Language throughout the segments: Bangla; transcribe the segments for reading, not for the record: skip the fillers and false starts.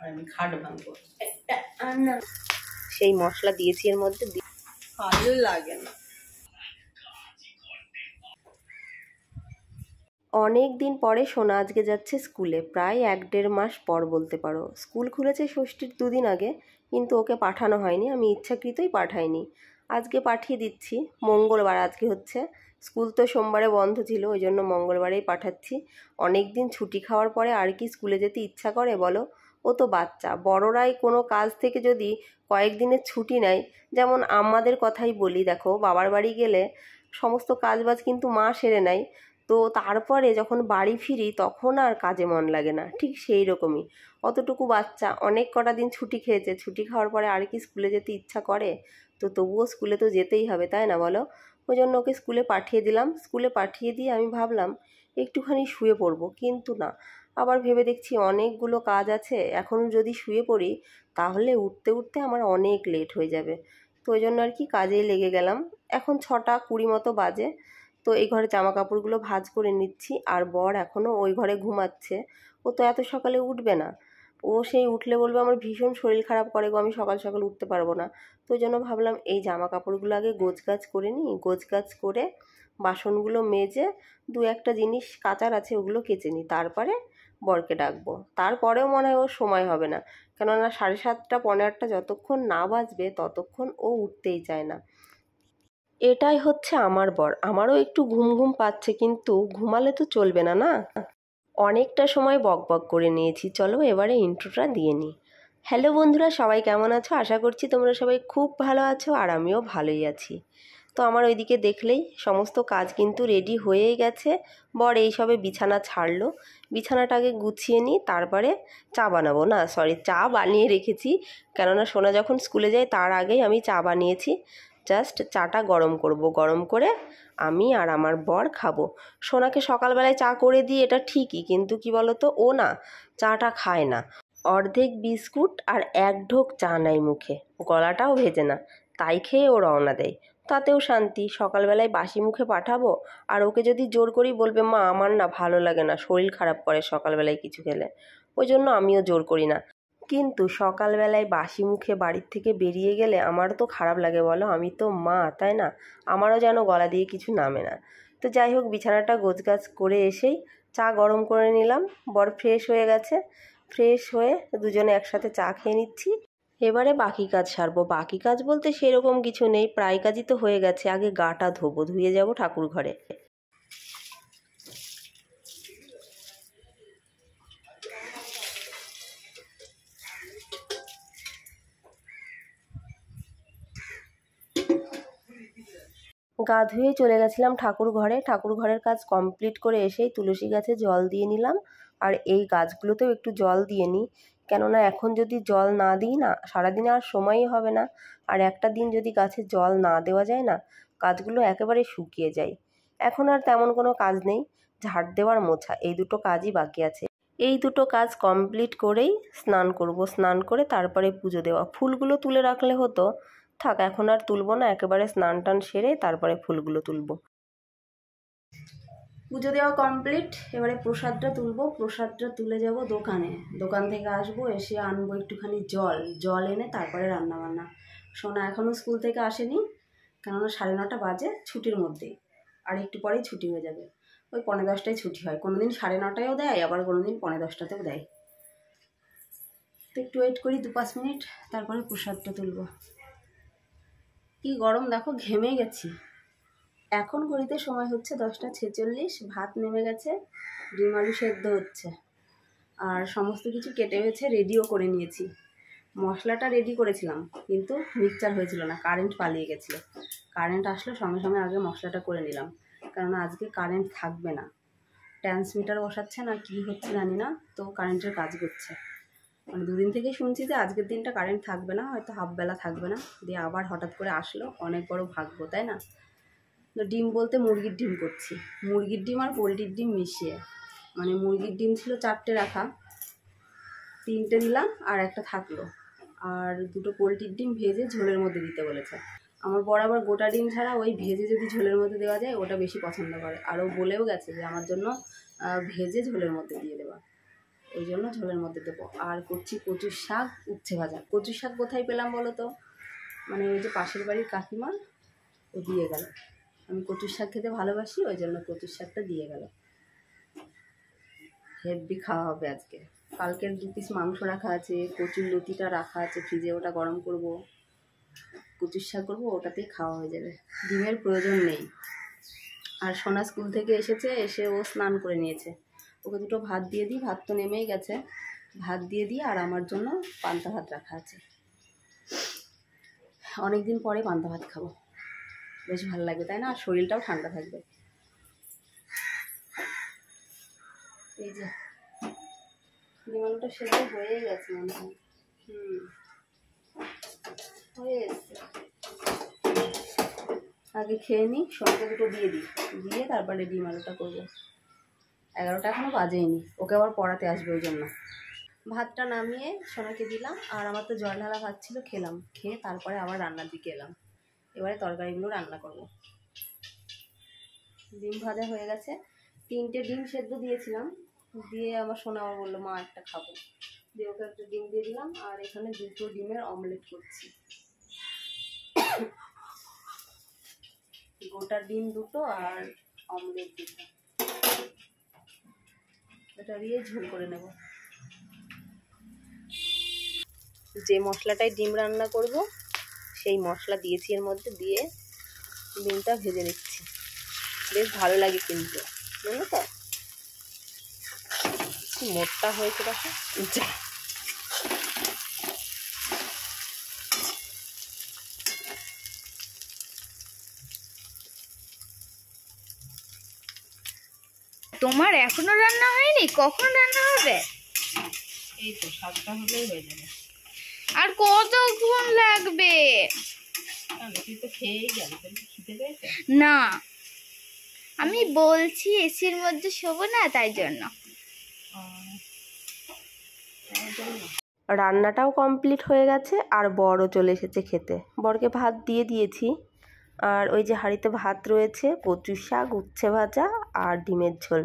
আর আমি খাট ভাঙবো। সেই মশলা দিয়েছি এর মধ্যে, ভালো লাগে না। অনেক দিন পরে সোনা আজকে যাচ্ছে স্কুলে, প্রায় 1-1.5 মাস পর বলতে পারো। স্কুল খুলেছে ষষ্ঠীর 2 দিন আগে, কিন্তু ওকে পাঠানো হয়নি, আমি ইচ্ছাকৃতই পাঠাইনি। আজকে পাঠিয়ে দিচ্ছি, মঙ্গলবার আজকে হচ্ছে, স্কুল তো সোমবারে বন্ধ ছিল, ওই জন্য মঙ্গলবারেই পাঠাচ্ছি। অনেক দিন ছুটি খাওয়ার পরে আর কি স্কুলে যেতে ইচ্ছা করে বলো? ও তো বাচ্চা, বড়রাই কোনো কাজ থেকে যদি কয়েকদিনের ছুটি নেয়, যেমন আমাদের কথাই বলি, দেখো বাবার বাড়ি গেলে সমস্ত কাজবাজ কিন্তু মা সেরে নেয়, তো তারপরে যখন বাড়ি ফিরি তখন আর কাজে মন লাগে না, ঠিক সেই রকমই। অতটুকু বাচ্চা অনেক কটা দিন ছুটি খেয়েছে, ছুটি খাওয়ার পরে আর কি স্কুলে যেতে ইচ্ছা করে? তো তবুও স্কুলে তো যেতেই হবে, তাই না বলো? ওই জন্য ওকে স্কুলে পাঠিয়ে দিলাম। স্কুলে পাঠিয়ে দিয়ে আমি ভাবলাম একটুখানি শুয়ে পড়বো, কিন্তু না, আবার ভেবে দেখছি অনেকগুলো কাজ আছে, এখন যদি শুয়ে পড়ি তাহলে উঠতে উঠতে আমার অনেক লেট হয়ে যাবে। তো ওই জন্য আর কি কাজেই লেগে গেলাম। এখন 6টা 20 মতো বাজে। তো এই ঘরে জামা কাপড়গুলো ভাঁজ করে নিচ্ছি, আর বর এখনও ওই ঘরে ঘুমাচ্ছে। ও তো এত সকালে উঠবে না, ও সেই উঠলে বলবে আমার ভীষণ শরীর খারাপ করে গো, আমি সকাল সকাল উঠতে পারবো না। তো ওই জন্য ভাবলাম এই জামা কাপড়গুলো আগে গোছগাছ করে নিই, গোছগাছ করে বাসনগুলো মেজে 2-1টা জিনিস কাচার আছে ওগুলো কেচে নিই, তারপরে বরকে ডাকবো। তারপরেও মনে হয় ওর সময় হবে না, কেননা 7:30 পৌনে 8টা যতক্ষণ না বাজবে ততক্ষণ ও উঠতেই চায় না। এটাই হচ্ছে আমার বর। আমারও একটু ঘুম ঘুম পাচ্ছে, কিন্তু ঘুমালে তো চলবে না, না? অনেকটা সময় বকবক করে নিয়েছি, চলো এবারে ইন্ট্রোটা দিয়ে নিই। হ্যালো বন্ধুরা, সবাই কেমন আছো? আশা করছি তোমরা সবাই খুব ভালো আছো, আর আমিও ভালোই আছি। তো আমার ওইদিকে দেখলেই সমস্ত কাজ কিন্তু রেডি হয়েই গেছে। বর এই সবে বিছানা ছাড়লো, বিছানাটা আগে গুছিয়ে নিই, তারপরে চা বানাবো। না সরি, চা বানিয়ে রেখেছি, কেননা সোনা যখন স্কুলে যায় তার আগেই আমি চা বানিয়েছি। জাস্ট চাটা গরম করব, গরম করে আমি আর আমার বর খাবো। সোনাকে সকালবেলায় চা করে দিই, এটা ঠিকই, কিন্তু কি বলো তো, ও না চাটা খায় না। অর্ধেক বিস্কুট আর 1 ঢোক চা নাই মুখে, গলাটাও ভেজে না, তাই খেয়ে ও রওনা দেয়। তাতেও শান্তি, সকালবেলায় বাসি মুখে পাঠাবো, আর ওকে যদি জোর করি বলবে মা আমার না ভালো লাগে না, শরীর খারাপ করে সকালবেলায় কিছু খেলে। ওই জন্য আমিও জোর করি না। কিন্তু সকালবেলায় বাসি মুখে বাড়ির থেকে বেরিয়ে গেলে আমারও তো খারাপ লাগে বলো, আমি তো মা, তাই না? আমারও যেন গলা দিয়ে কিছু নামে না। তো যাই হোক, বিছানাটা গোছগাছ করে এসেই চা গরম করে নিলাম। বর ফ্রেশ হয়ে গেছে, ফ্রেশ হয়ে দুজনে একসাথে চা খেয়ে নিচ্ছি। এবারে বাকি কাজ সারবো। বাকি কাজ বলতে সেরকম কিছু নেই, প্রায় কাজই তো হয়ে গেছে। আগে গাটা ধোবো, ধুয়ে যাবো ঠাকুর ঘরে। গা ধুয়ে চলে গেছিলাম ঠাকুর ঘরে। ঠাকুর ঘরের কাজ কমপ্লিট করে এসেই তুলসী গাছে জল দিয়ে নিলাম, আর এই গাছগুলোতেও একটু জল দিয়ে নিই, কেননা এখন যদি জল না দিই না, সারাদিনে আর সময়ই হবে না। আর একটা দিন যদি গাছে জল না দেওয়া যায় না, গাছগুলো একেবারে শুকিয়ে যায়। এখন আর তেমন কোনো কাজ নেই, ঝাড় দেওয়ার মোছা, এই দুটো কাজই বাকি আছে। এই দুটো কাজ কমপ্লিট করেই স্নান করব, স্নান করে তারপরে পুজো দেওয়া। ফুলগুলো তুলে রাখলে হতো, থাক এখন আর তুলবো না, একেবারে স্নান টান সেরে তারপরে ফুলগুলো তুলবো। পুজো দেওয়া কমপ্লিট, এবারে প্রসাদটা তুলবো। প্রসাদটা তুলে যাব দোকানে, দোকান থেকে আসবো, এসে আনবো একটুখানি জল, জল এনে তারপরে রান্নাবান্না। সোনা এখনও স্কুল থেকে আসেনি, কেননা 9:30 বাজে, ছুটির মধ্যেই, আর একটু পরেই ছুটি হয়ে যাবে। ওই 9:45টায় ছুটি হয়, কোনো দিন 9:30টায়ও দেয়, আবার কোনো দিন 10:45টাতেও দেয়। তো একটু ওয়েট করি 2-5 মিনিট, তারপরে প্রসাদটা তুলবো। কি গরম দেখো, ঘেমে গেছি। এখন ঘড়িতে সময় হচ্ছে 10টা 46, ভাত নেমে গেছে, ডিম আলু সেদ্ধ হচ্ছে, আর সমস্ত কিছু কেটে হয়েছে, রেডিও করে নিয়েছি। মশলাটা রেডি করেছিলাম, কিন্তু মিক্সচার হয়েছিল না, কারেন্ট পালিয়ে গেছিলো। কারেন্ট আসলে সঙ্গে সঙ্গে আগে মশলাটা করে নিলাম, কারণ আজকে কারেন্ট থাকবে না। ট্রান্সমিটার বসাচ্ছে না, কি হচ্ছে জানি না, তো কারেন্টের কাজ করছে। মানে 2 দিন থেকেই শুনছি যে আজকের দিনটা কারেন্ট থাকবে না, হয়তো হাফবেলা থাকবে না, দিয়ে আবার হঠাৎ করে আসলো, অনেক বড় ভাগ্য, তাই না? তো ডিম বলতে মুরগির ডিম করছি, মুরগির ডিম আর পোলট্রির ডিম মিশিয়ে। মানে মুরগির ডিম ছিল 4টে রাখা, 3টে দিলাম আর একটা থাকলো, আর 2টো পোলট্রির ডিম ভেজে ঝোলের মধ্যে দিতে বলেছে। আমার বর আবার গোটা ডিম ছাড়া ওই ভেজে যদি ঝোলের মধ্যে দেওয়া যায় ওটা বেশি পছন্দ করে, আর ও বলেও গেছে যে আমার জন্য ভেজে ঝোলের মধ্যে দিয়ে দেওয়া। ওই জন্য ঝোলের মধ্যে দেবো। আর করছি কচুর শাক উচ্ছে ভাজা। কচুর শাক কোথায় পেলাম বলো তো? মানে ওই যে পাশের বাড়ির কাকিমা ও দিয়ে গেল। আমি কচুর শাক খেতে ভালোবাসি, ওই জন্য কচুর শাকটা দিয়ে গেল। হেভি খাওয়া হবে আজকে। কালকের 2 পিস মাংস রাখা আছে, কচুর লতিটা রাখা আছে ফ্রিজে, ওটা গরম করব, কচুর শাক করবো, ওটাতেই খাওয়া হয়ে যাবে। ডিমের প্রয়োজন নেই। আর সোনা স্কুল থেকে এসেছে, এসে ও স্নান করে নিয়েছে। ওকে দুটো ভাত দিয়ে দিই, ভাত তো নেমেই গেছে, ভাত দিয়ে দিই। আর আমার জন্য পান্তা ভাত রাখা আছে। অনেক দিন পরে পান্তা ভাত খাবো, বেশ ভালো লাগবে তাই না? আর শরীরটাও ঠান্ডা থাকবে। এই যে ডিম আলুটা সেদ্ধ হয়ে গেছে মনে হয়। হয়ে এসছে। আগে খেয়ে নিই, সোনাকে দুটো দিয়ে দিই, দিয়ে তারপরে ডিম আলুটা করবো। 11টা এখনও বাজেইনি, ওকে আবার পড়াতে আসবে, ওই জন্য। ভাতটা নামিয়ে সোনাকে দিলাম, আর আমার তো জল ঢালা ভাত ছিল, খেলাম। খেয়ে তারপরে আবার রান্নার দিকে এলাম। এবারে তরকারিগুলো রান্না করব। ডিম ভাজা হয়ে গেছে, 3টে ডিম সেদ্ধ দিয়েছিলাম, দিয়ে আমার সোনা আবার বললো মা একটা খাবো, দিয়ে ওকে একটা ডিম দিয়ে দিলাম। আর এখানে 2টো ডিমের অমলেট করছি। গোটা ডিম 2টো আর অমলেট 2টো, এটা দিয়ে ঝোল করে নেব। যে মশলাটায় ডিম রান্না করব সেই মশলা দিয়েছি এর মধ্যে, দিয়ে ডিমটা ভেজে নিচ্ছি। বেশ ভালো লাগে কিন্তু, জানো তো? মোটটা হয়েছে দেখো। তোমার এখনো রান্না হয়নি? কখন রান্না হবে? এই তো 7টা হলেই হয়ে যাবে। আর কতক্ষণ লাগবে? তুই তো খেয়েই গেলি, খেতে পেয়েছে না, আমি বলছি এসির মধ্যে শোবো না, তাই জন্য। রান্নাটাও কমপ্লিট হয়ে গেছে, আর বরও চলে এসেছে খেতে। বরকে ভাত দিয়ে দিয়েছি। আর ওই যে হাঁড়িতে ভাত রয়েছে, কচুর শাক, উচ্ছে ভাজা আর ডিমের ঝোল।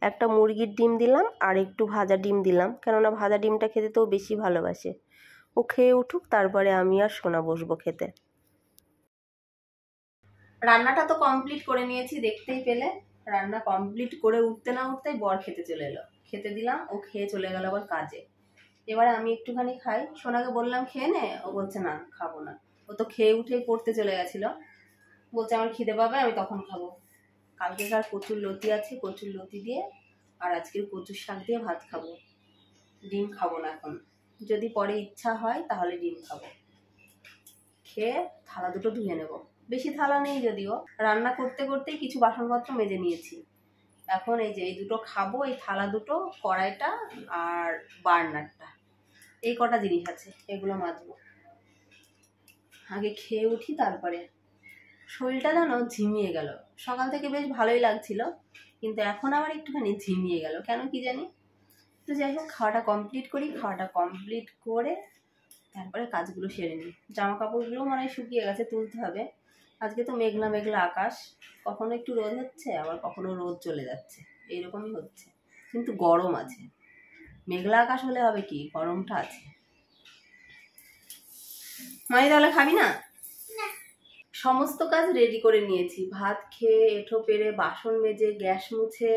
একটা মুরগির ডিম দিলাম, আর একটু ভাজা ডিম দিলাম, কেননা ভাজা ডিমটা খেতে তো বেশি ভালোবাসে। ও খেয়ে উঠুক, তারপরে আমি আর সোনা বসবো খেতে। রান্নাটা তো কমপ্লিট করে নিয়েছি, দেখতেই পেলে। রান্না কমপ্লিট করে উঠতে না উঠতেই বর খেতে চলে এলো। খেতে দিলাম, ও খেয়ে চলে গেল আবার কাজে। এবারে আমি একটুখানি খাই। সোনাকে বললাম খেয়ে নে, ও বলছে না খাবো না। ও তো খেয়ে উঠেই পড়তে চলে গেছিলো, বলছে আমার খিদে পাবে, আমি তখন খাবো। কালকেকার কচুর লতি আছে, কচুর লতি দিয়ে আর আজকের কচুর শাক দিয়ে ভাত খাবো। ডিম খাবো না এখন, যদি পরে ইচ্ছা হয় তাহলে ডিম খাবো। খেয়ে থালা দুটো ধুয়ে নেব। বেশি থালা নেই যদিও, রান্না করতে করতেই কিছু বাসনপত্র মেজে নিয়েছি। এখন এই যে এই দুটো খাবো, এই থালা দুটো, কড়াইটা আর বার্নারটা, এই কটা জিনিস আছে, এগুলো মাজবো। আগে খেয়ে উঠি, তারপরে। শরীরটা জানো ঝিমিয়ে গেল। সকাল থেকে বেশ ভালোই লাগছিল, কিন্তু এখন আবার একটুখানি ঝিমিয়ে গেল, কেন কি জানি। তো যাই হোক, খাওয়াটা কমপ্লিট করি। খাওয়াটা কমপ্লিট করে তারপরে কাজগুলো সেরে নিই। জামা কাপড়গুলো মনে হয় শুকিয়ে গেছে, তুলতে হবে। আজকে তো মেঘলা মেঘলা আকাশ, কখনো একটু রোদ হচ্ছে, আবার কখনো রোদ চলে যাচ্ছে, এইরকমই হচ্ছে। কিন্তু গরম আছে। মেঘলা আকাশ হলে হবে কি, গরমটা আছে। মাই তাহলে খাবি না? সমস্ত কাজ রেডি করে নিয়েছি। ভাত খেয়ে, এঁঠো পেরে, বাসন মেজে, গ্যাস মুছে,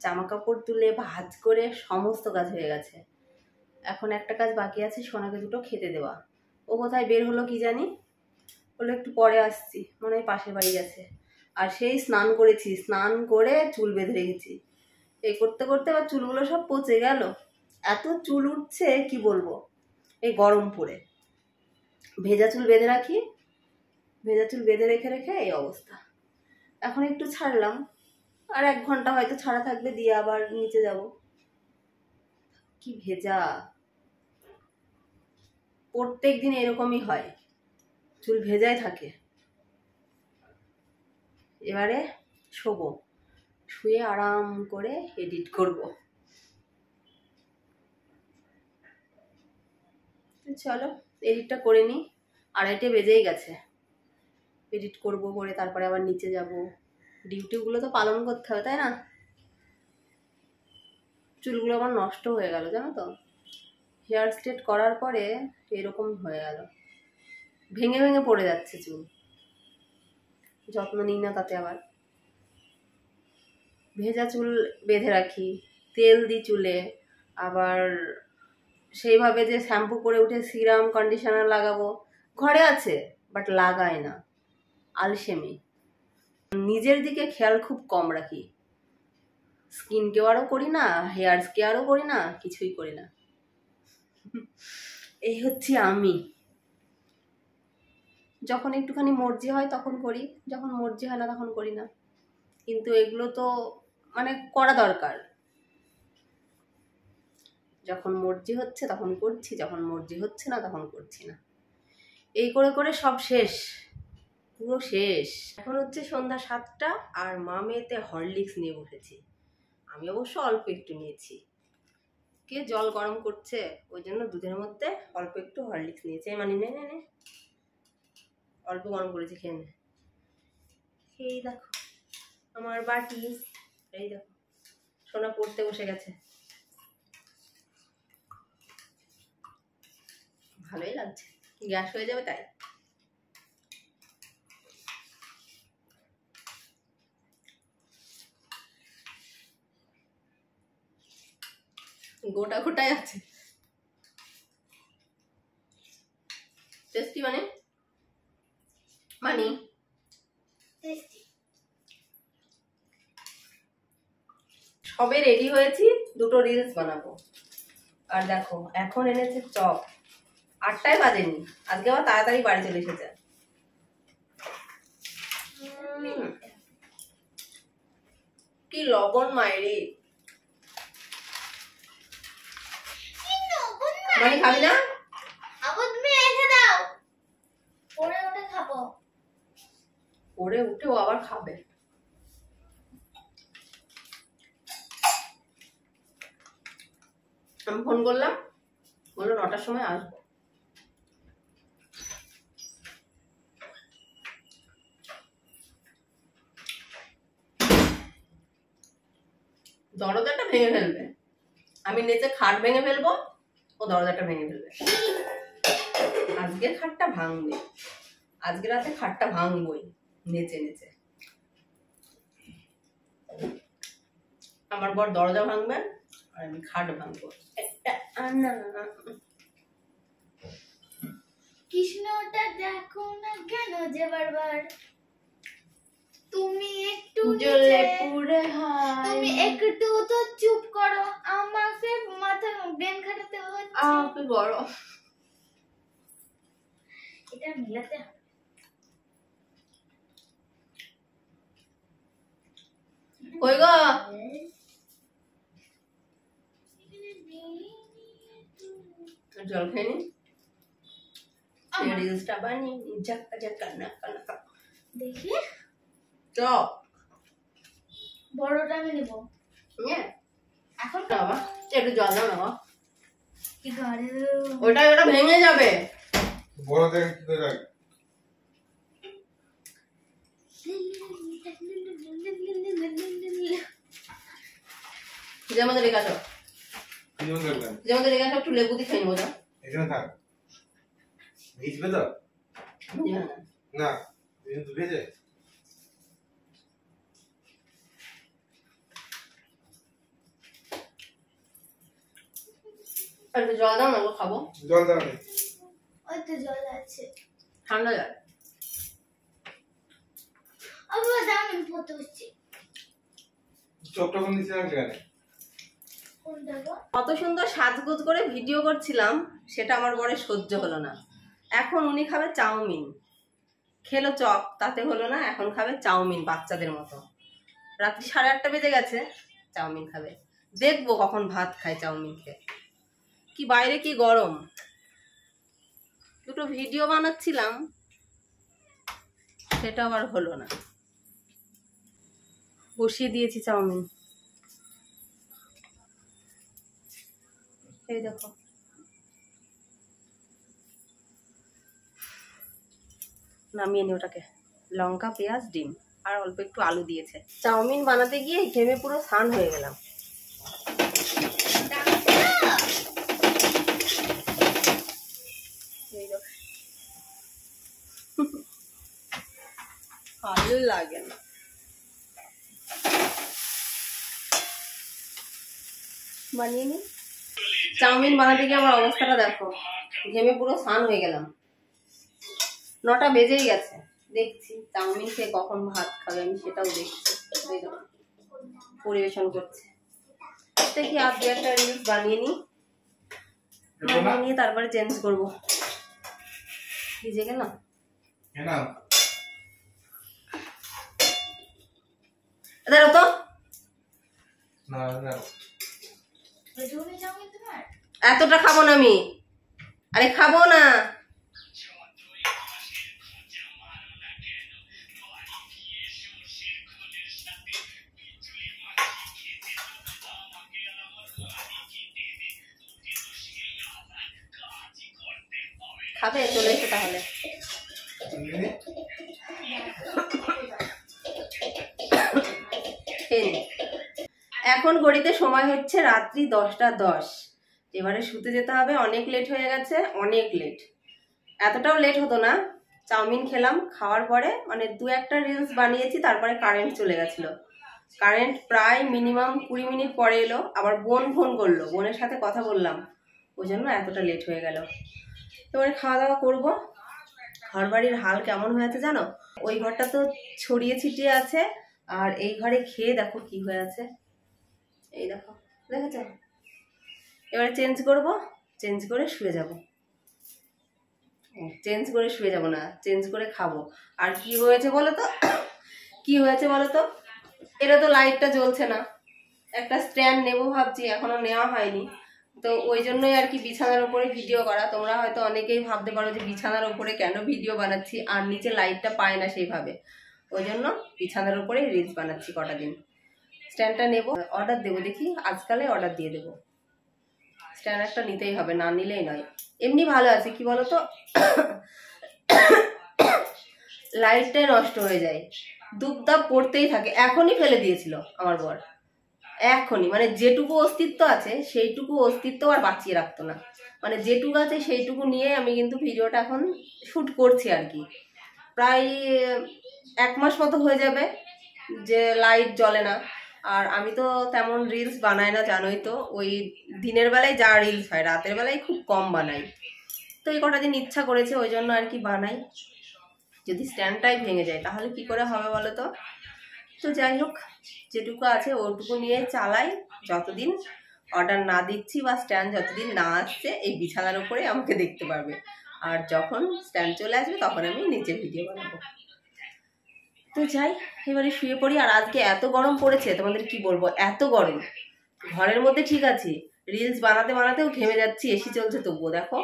জামা কাপড় তুলে, ভাঁজ করে সমস্ত কাজ হয়ে গেছে। এখন একটা কাজ বাকি আছে, সোনাকে দুটো খেতে দেওয়া। ও কোথায় বের হলো কি জানি, বলে একটু পরে আসছি, মনে হয় পাশের বাড়ি গেছে। আর সেই স্নান করেছি, স্নান করে চুল বেঁধে রেখেছি। এই করতে করতে আবার চুলগুলো সব পচে গেল। এত চুল উঠছে কি বলবো, এই গরম পড়ে। ভেজা চুল বেঁধে রাখি, ভেজা চুল বেঁধে রেখে রেখে এই অবস্থা। এখন একটু ছাড়লাম, আর 1 ঘন্টা হয়তো ছাড়া থাকবে, দিয়ে আবার নিচে যাব। কি ভেজা, প্রত্যেক দিন এরকমই হয়, চুল ভেজাই থাকে। এবারে শোবো, শুয়ে আরাম করে এডিট করব। চলো এডিটটা করে নিই, 2:30 বেজেই গেছে। এডিট করব, করে তারপরে আবার নিচে যাব। ডিউটিগুলো তো পালন করতে হবে, তাই না? চুলগুলো আমার নষ্ট হয়ে গেল জানো তো, হেয়ার স্ট্রেট করার পরে এরকম হয়ে গেল, ভেঙে ভেঙে পড়ে যাচ্ছে চুল। যত্ন নিই না তাতে আবার। ভেজা চুল বেঁধে রাখি, তেল দিই চুলে, আবার সেইভাবে যে শ্যাম্পু করে উঠে সিরাম কন্ডিশনার লাগাবো ঘরে আছে, বাট লাগাই না, আলসেমি। নিজের দিকে খেয়াল খুব কম রাখি, স্কিন কেয়ারও করি না, হেয়ার কেয়ারও করি না, কিছুই করি না। এই হচ্ছে আমি। যখন একটুখানি মর্জি হয় তখন করি, যখন মর্জি হয় না তখন করি না। কিন্তু এগুলো তো মানে করা দরকার। যখন মর্জি হচ্ছে তখন করছি, যখন মর্জি হচ্ছে না তখন করছি না। এই করে করে সব শেষ, পুরো শেষ। এখন হচ্ছে সন্ধ্যা 7টা আর মা মেয়েতে হরলিক্স নিয়ে বসেছি। আমি অবশ্য অল্প একটু নিয়েছি, কে জল গরম করছে ওই জন্য দুধের মধ্যে অল্প একটু হরলিক্স নিয়েছে। মানে নে নে নে, অল্প গরম করেছি, খেয়ে নে। এই দেখো আমার বাটি, এই দেখো সোনা পড়তে বসে গেছে। ভালোই লাগছে, গ্যাস হয়ে যাবে তাই। গোটা গোটাই আছে, টেস্টি মানে মানি সবে রেডি হয়েছি, দুটো রিলস বানাবো। আর দেখো এখন এনেছে চপ, 8টায় বাজেনি, আজকে আবার তাড়াতাড়ি বাড়ি চলে এসেছে। কি লবণ মায়েরি। মানে খাবি না? আবার তুমি এসে দাও, পরে ওটা খাবো। পরে উঠে ও আবার খাবে। আমি ফোন করলাম, বললো 9টার সময় আসবো। দরজাটা ভেঙে ফেলবে, আমি নিচে খাট ভেঙে ফেলবো, ও দরজাটা ভেঙে ফেলবে। আজকের খাটটা ভাঙবে, আজকে রাতে খাটটা ভাঙবই নেচে নেচে। আমার বর দরজা ভাঙবে আর আমি খাট ভাঙবো। একটা আনা কৃষ্ণটা দেখো না কেন যে বারবার, তুমি একটু জ্বলে নিচে, পুড়ে হায়, তুমি একটু তো চুপ করো, আমাকে মাথা ব্রেন খাটাতে হচ্ছে। কি গরম। এটা মিলাতে হবে। কই গো? জল খেয়ে নি, রিলসটা বানিয়ে ঝাক্কা ঝাক্কা নাকা নাকা। দেখি চপ বড়টা আমি নেব এখন। বাবা একটু জল দাও না বাবা, কি করে ওটা ভেঙে যাবে। বড় দেখে কি করে রাখ। যেমন রেখে আসো, কিরকম দেখবেন যেমন রেখে আসো, একটু লেবু দিয়ে খেয়ে নেবো। যা এখানে থাক, ভিজবে তো না, কিন্তু ভেজে একটু জল দাও না, খাবো। জল দাও নি, ওই তো জল আছে, ঠান্ডা জল। আবার দাম আমি পড়তে হচ্ছে। চপটা কোন নিচে রাখলে কেন? কোনটা গো? কত সুন্দর সাজগোজ করে ভিডিও করছিলাম, সেটা আমার বরে সহ্য হলো না। এখন উনি খাবে চাউমিন, খেলো চপ তাতে হলো না, এখন খাবে চাউমিন বাচ্চাদের মতো। রাত্রি 8:30 বেজে গেছে, চাউমিন খাবে। দেখবো কখন ভাত খায় চাউমিন খেয়ে। কি বাইরে কি গরম। দুটো ভিডিও বানাচ্ছিলাম, সেটা আবার হলো না। বসিয়ে দিয়েছি চাউমিন, এই দেখো। নামিয়ে নি ওটাকে। লঙ্কা পেঁয়াজ ডিম আর অল্প একটু আলু দিয়েছে। চাউমিন বানাতে গিয়ে ঘেমে পুরো স্নান হয়ে গেলাম। ভালো লাগে না। বানিয়ে নি। চাউমিন বানাতে গিয়ে আমার অবস্থাটা দেখো, ঘেমে পুরো স্নান হয়ে গেলাম। 9টা বেজেই গেছে। দেখছি চাউমিন খেয়ে কখন ভাত খাবে, আমি সেটাও দেখছি। পরিবেশন করছে। দেখি আর 2-একটা রিলস বানিয়ে নি, বানিয়ে নিয়ে তারপরে চেঞ্জ করবো। ভিজে গেলাম দাঁড়াও তো, এতটা খাবো না আমি। আরে খাবো না, খাবে? চলে এসো তাহলে। এখন ঘড়িতে সময় হচ্ছে রাত্রি 10টা 10। এবারে শুতে যেতে হবে, অনেক লেট হয়ে গেছে, অনেক লেট। এতটাও লেট হতো না। চাউমিন খেলাম, খাওয়ার পরে মানে 2-একটা রিলস বানিয়েছি, তারপরে কারেন্ট চলে গেছিল। কারেন্ট প্রায় মিনিমাম 20 মিনিট পরে এলো। আবার বোন ফোন করলো, বোনের সাথে কথা বললাম, ওই জন্য এতটা লেট হয়ে গেল। এবারে খাওয়া দাওয়া করবো। ঘর বাড়ির হাল কেমন হয়েছে জানো? ওই ঘরটা তো ছড়িয়ে ছিটিয়ে আছে, আর এই ঘরে খেয়ে দেখো কি হয়ে আছে। এই দেখো, দেখেছ? এবারে চেঞ্জ করব, চেঞ্জ করে শুয়ে যাব। চেঞ্জ করে শুয়ে যাব না, চেঞ্জ করে খাবো। আর কি হয়েছে বলো তো, কি হয়েছে বলো তো, এটা তো লাইটটা জ্বলছে না। একটা স্ট্যান্ড নেবো ভাবছি, এখনো নেওয়া হয়নি। তো ওই জন্যই আর কি বিছানার উপরে ভিডিও করা। তোমরা হয়তো অনেকেই ভাবতে পারো যে বিছানার উপরে কেন ভিডিও বানাচ্ছি, আর নিচে লাইটটা পায় না সেইভাবে। ওই জন্য বিছানার উপরে রিলস বানাচ্ছি কটা দিন। স্ট্যান্ডটা নেবো, অর্ডার দেবো, দেখি আজকালে অর্ডার দিয়ে দেবো। স্ট্যান্ড একটা নিতেই হবে, না নিলেই নয়। এমনি ভালো আছে, কি বলতো, লাইটটাই নষ্ট হয়ে যায়, দুপদাপ পড়তেই থাকে। এখনই ফেলে দিয়েছিল আমার বর, এখনই, মানে যেটুকু অস্তিত্ব আছে সেইটুকু অস্তিত্ব আর বাঁচিয়ে রাখতো না। মানে যেটুকু আছে সেইটুকু নিয়ে আমি কিন্তু ভিডিওটা এখন শ্যুট করছি আর কি। প্রায় 1 মাস মতো হয়ে যাবে যে লাইট জ্বলে না। আর আমি তো তেমন রিলস বানাই না, জানোই তো। ওই দিনের বেলায় যা রিলস হয়, রাতের বেলায় খুব কম বানাই। তো এই কটা দিন ইচ্ছা করেছে, ওই জন্য আর কি বানাই। যদি স্ট্যান্ডটাই ভেঙে যায় তাহলে কি করে হবে বলো তো? তো যাই হোক, যেটুকু আছে ওটুকু নিয়ে চালাই। যতদিন অর্ডার না দিচ্ছি বা স্ট্যান্ড যতদিন না আসছে, এই বিছানার উপরে আমাকে দেখতে পারবে। আর যখন স্ট্যান্ড চলে আসবে তখন আমি নিচে ভিডিও বানাবো। তো যাই, এবারে শুয়ে পড়ি। আর আজকে এত গরম পড়েছে, তোমাদের কি বলবো, এত গরম। ঘরের মধ্যে ঠিক আছে, রিলস বানাতে বানাতেও ঘেমে যাচ্ছি। এসি চলছে তবুও, দেখো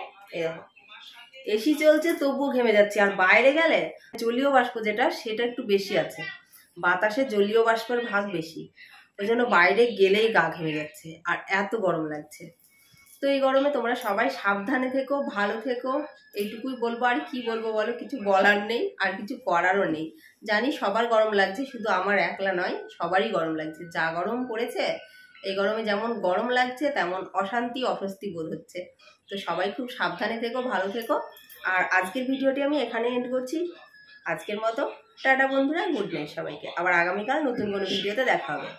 এসি চলছে তবুও ঘেমে যাচ্ছি। আর বাইরে গেলে জলীয় বাষ্প যেটা, সেটা একটু বেশি আছে, বাতাসে জলীয় বাষ্পের ভাগ বেশি। ওই জন্য বাইরে গেলেই গা ঘেমে যাচ্ছে, আর এত গরম লাগছে। তো এই গরমে তোমরা সবাই সাবধানে থেকো, ভালো থেকো, এইটুকুই বলবো। আর কি বলবো বলো, কিছু বলার নেই, আর কিছু করারও নেই। জানি সবার গরম লাগছে, শুধু আমার একলা নয়, সবারই গরম লাগছে। যা গরম পড়েছে, এই গরমে যেমন গরম লাগছে তেমন অশান্তি অস্বস্তি বোধ হচ্ছে। তো সবাই খুব সাবধানে থেকো, ভালো থেকো। আর আজকের ভিডিওটি আমি এখানে এন্ড করছি। আজকের মতো টাটা বন্ধুরা, গুড নাইট সবাইকে। আবার আগামীকাল নতুন কোনো ভিডিওতে দেখা হবে।